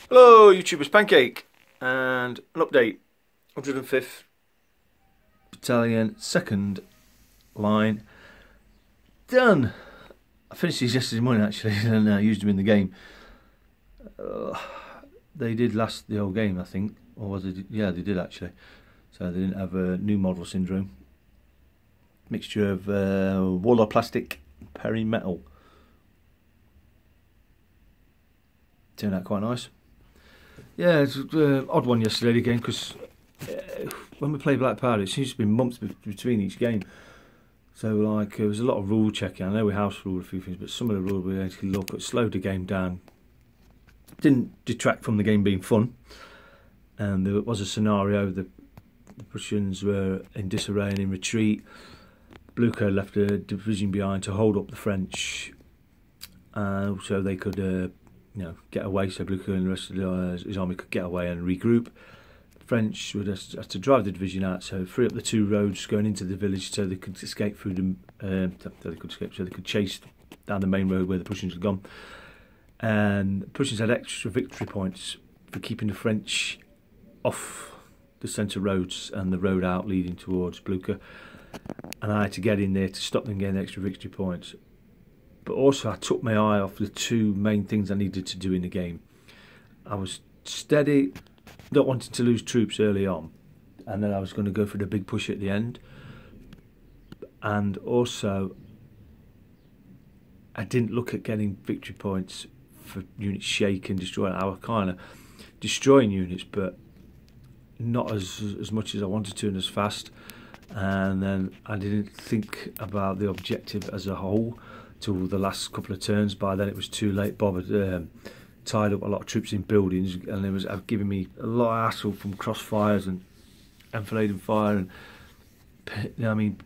Hello YouTubers, Pancake, and an update. 105th Battalion, 2nd line, done. I finished these yesterday morning actually and used them in the game. They did last the whole game I think, or was it? Yeah, they did actually. So they didn't have a new model syndrome. Mixture of Wallar plastic, Perry metal. Turned out quite nice. Yeah, it's an odd one yesterday again because when we play Black Powder, it seems to be months between each game. So like there was a lot of rule checking. I know we house ruled a few things, but some of the rules we actually look at slowed the game down. Didn't detract from the game being fun. And there was a scenario: the Prussians were in disarray and in retreat. Blucher left a division behind to hold up the French, so they could. Get away, so Blucher and the rest of his army could get away and regroup. The French would have to drive the division out, so free up the two roads going into the village so they could escape through them, so they could chase down the main road where the Prussians had gone. And the Prussians had extra victory points for keeping the French off the centre roads and the road out leading towards Blucher. And I had to get in there to stop them getting extra victory points. But also I took my eye off the two main things I needed to do in the game. I was steady, not wanting to lose troops early on, and then I was going to go for the big push at the end. And also I didn't look at getting victory points for units shaken, destroying. I was kind of destroying units, but not as much as I wanted to and as fast. And then I didn't think about the objective as a whole till the last couple of turns. By then it was too late. Bob had tied up a lot of troops in buildings, and it was giving me a lot of hassle from crossfires and enfilading fire, and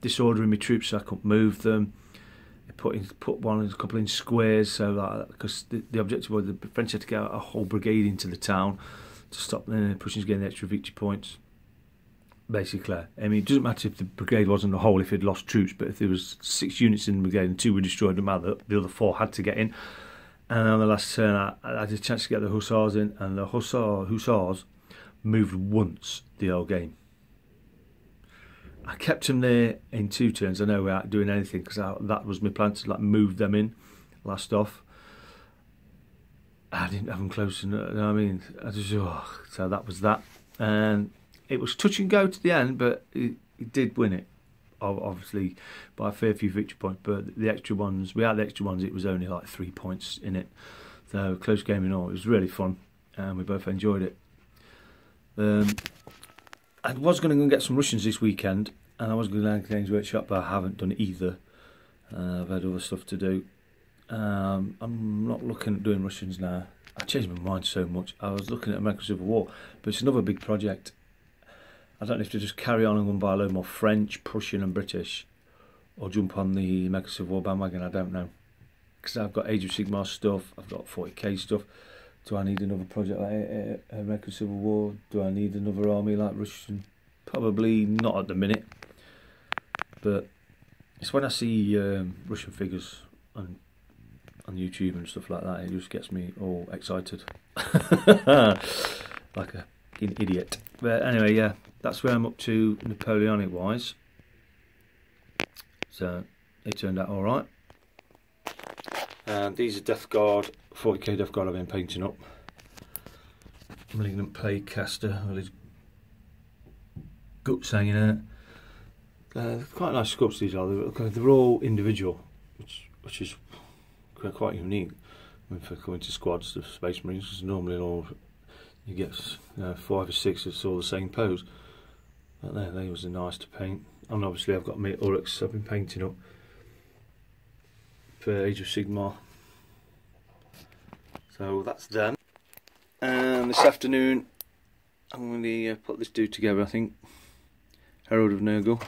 disordering my troops so I couldn't move them. Put a couple in squares, so like because the objective was the French had to get a whole brigade into the town to stop the Prussians getting extra victory points. Basically, I mean, it doesn't matter if the brigade wasn't a whole if it lost troops, but if there was 6 units in the brigade and 2 were destroyed, no matter, the other 4 had to get in. And on the last turn, I had a chance to get the hussars in, and the hussars moved once the whole game. I kept them there in 2 turns. I know without doing anything because that was my plan to move them in last off. I didn't have them close enough. I mean, so that was that. And it was touch and go to the end, but it did win it, obviously, by a fair few victory points. But the extra ones, without the extra ones, it was only like 3 points in it. So close game and all. It was really fun, and we both enjoyed it. I was going to go get some Russians this weekend, and I was going to go to Games Workshop, but I haven't done either. I've had other stuff to do. I'm not looking at doing Russians now. I changed my mind so much. I was looking at American Civil War, but it's another big project. I don't know if to just carry on and go and buy a load more French, Prussian and British, or jump on the American Civil War bandwagon. I don't know, because I've got Age of Sigmar stuff, I've got 40k stuff. Do I need another project like American Civil War? Do I need another army like Russian? Probably not at the minute, but it's when I see Russian figures on YouTube and stuff like that, it just gets me all excited like an idiot. But anyway, yeah, that's where I'm up to Napoleonic wise. So it turned out alright. And these are Death Guard, 40k Death Guard I've been painting up. Malignant Plague Caster with his guts hanging out. Quite nice sculpts these are. They're all individual, which is quite unique. I mean, for coming to squads of Space Marines, because normally all you get 5 or 6 that's all the same pose. But there, they was nice to paint. And obviously I've got my Uruks I've been painting up for Age of Sigmar. So that's done. And this afternoon I'm going to put this dude together, I think. Herald of Nurgle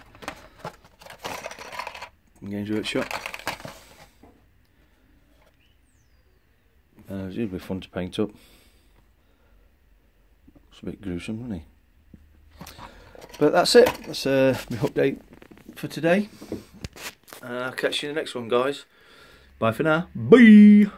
from Games Workshop. It's going to be fun to paint up. It's a bit gruesome, isn't he? But that's it. That's my update for today. I'll catch you in the next one, guys. Bye for now. Bye!